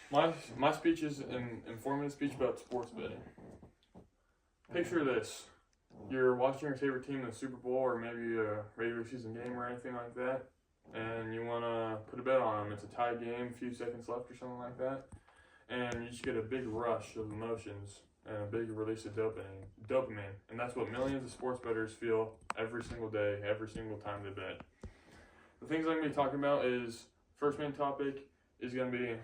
My speech is an informative speech about sports betting. Picture this. You're watching your favorite team in the Super Bowl or maybe a regular season game or anything like that, and you want to put a bet on them. It's a tie game, a few seconds left or something like that, and you just get a big rush of emotions and a big release of dopamine, and that's what millions of sports bettors feel every single day, every single time they bet. The things I'm going to be talking about is, first main topic is going to be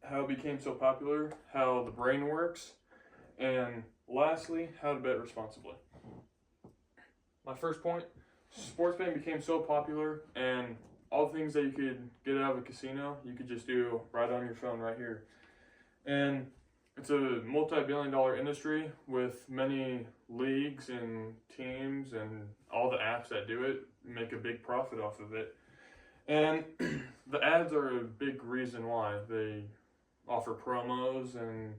how it became so popular, how the brain works, and lastly, how to bet responsibly. My first point, sports betting became so popular, and all the things that you could get out of a casino, you could just do right on your phone right here. And it's a multi-billion-dollar industry with many leagues and teams, and all the apps that do it make a big profit off of it. And the ads are a big reason why. They offer promos, and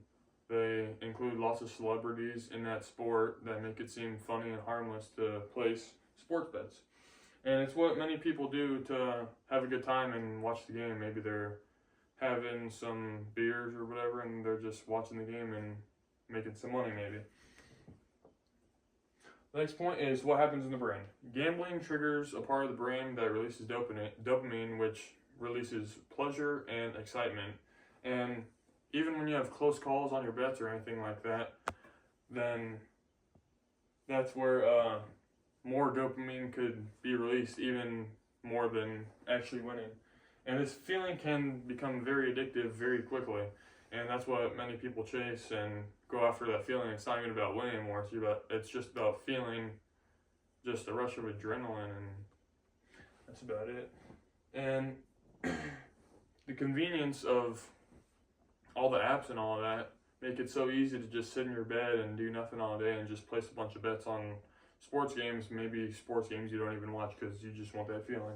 they include lots of celebrities in that sport that make it seem funny and harmless to place sports bets. And it's what many people do to have a good time and watch the game. Maybe they're having some beers or whatever, and they're just watching the game and making some money maybe. The next point is what happens in the brain. Gambling triggers a part of the brain that releases dopamine, which releases pleasure and excitement. And even when you have close calls on your bets or anything like that, then that's where more dopamine could be released, even more than actually winning. And this feeling can become very addictive very quickly. And that's what many people chase and go after that feeling. It's not even about winning anymore. It's just about feeling just a rush of adrenaline, and that's about it. And the convenience of all the apps and all of that make it so easy to just sit in your bed and do nothing all day and just place a bunch of bets on sports games, maybe sports games you don't even watch because you just want that feeling.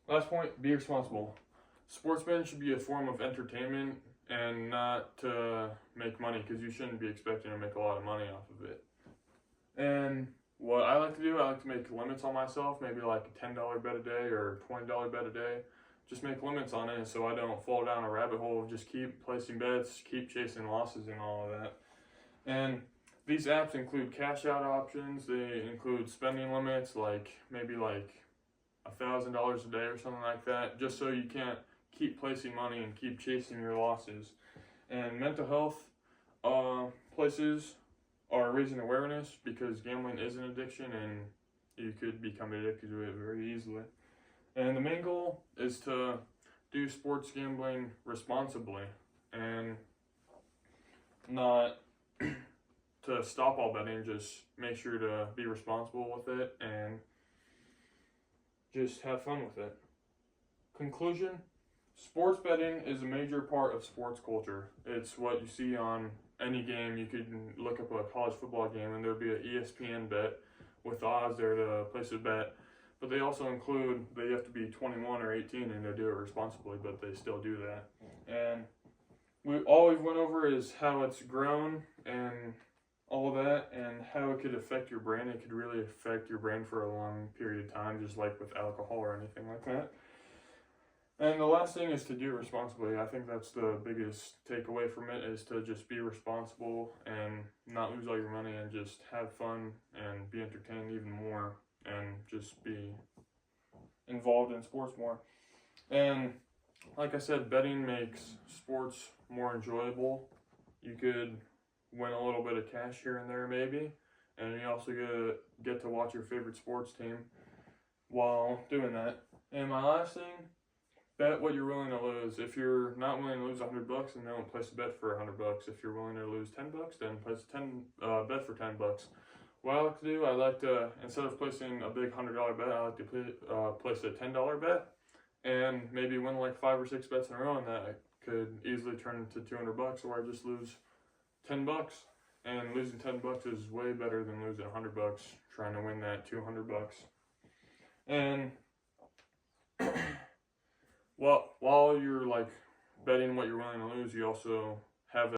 Last point, be responsible. Sports betting should be a form of entertainment and not to make money, because you shouldn't be expecting to make a lot of money off of it. And what I like to do, I like to make limits on myself, maybe like a $10 bet a day or $20 bet a day. Just make limits on it so I don't fall down a rabbit hole of just keep placing bets, keep chasing losses and all of that. And these apps include cash out options. They include spending limits, like maybe like $1,000 a day or something like that, just so you can't keep placing money and keep chasing your losses. And mental health places are raising awareness, because gambling is an addiction and you could become addicted to it very easily. And the main goal is to do sports gambling responsibly and not to stop all betting. Just make sure to be responsible with it and just have fun with it. Conclusion, sports betting is a major part of sports culture. It's what you see on any game. You could look up a college football game and there'll be an ESPN bet with odds there to place a bet. But they also include that you have to be 21 or 18 and to do it responsibly, but they still do that. And all we've went over is how it's grown and all that, and how it could affect your brain. It could really affect your brain for a long period of time, just like with alcohol or anything like that. And the last thing is to do it responsibly. I think that's the biggest takeaway from it, is to just be responsible and not lose all your money and just have fun and be entertained even more and just be involved in sports more. And like I said, betting makes sports more enjoyable. You could win a little bit of cash here and there maybe, and you also get to watch your favorite sports team while doing that. And my last thing, bet what you're willing to lose. If you're not willing to lose $100, then don't place a bet for $100. If you're willing to lose $10, then place a bet for $10. What I like to do, I like to, instead of placing a big $100 bet, I like to place a $10 bet and maybe win like 5 or 6 bets in a row, and that could easily turn into $200, or I just lose $10. And losing $10 is way better than losing $100 trying to win that $200. And well, while you're like betting what you're willing to lose, you also have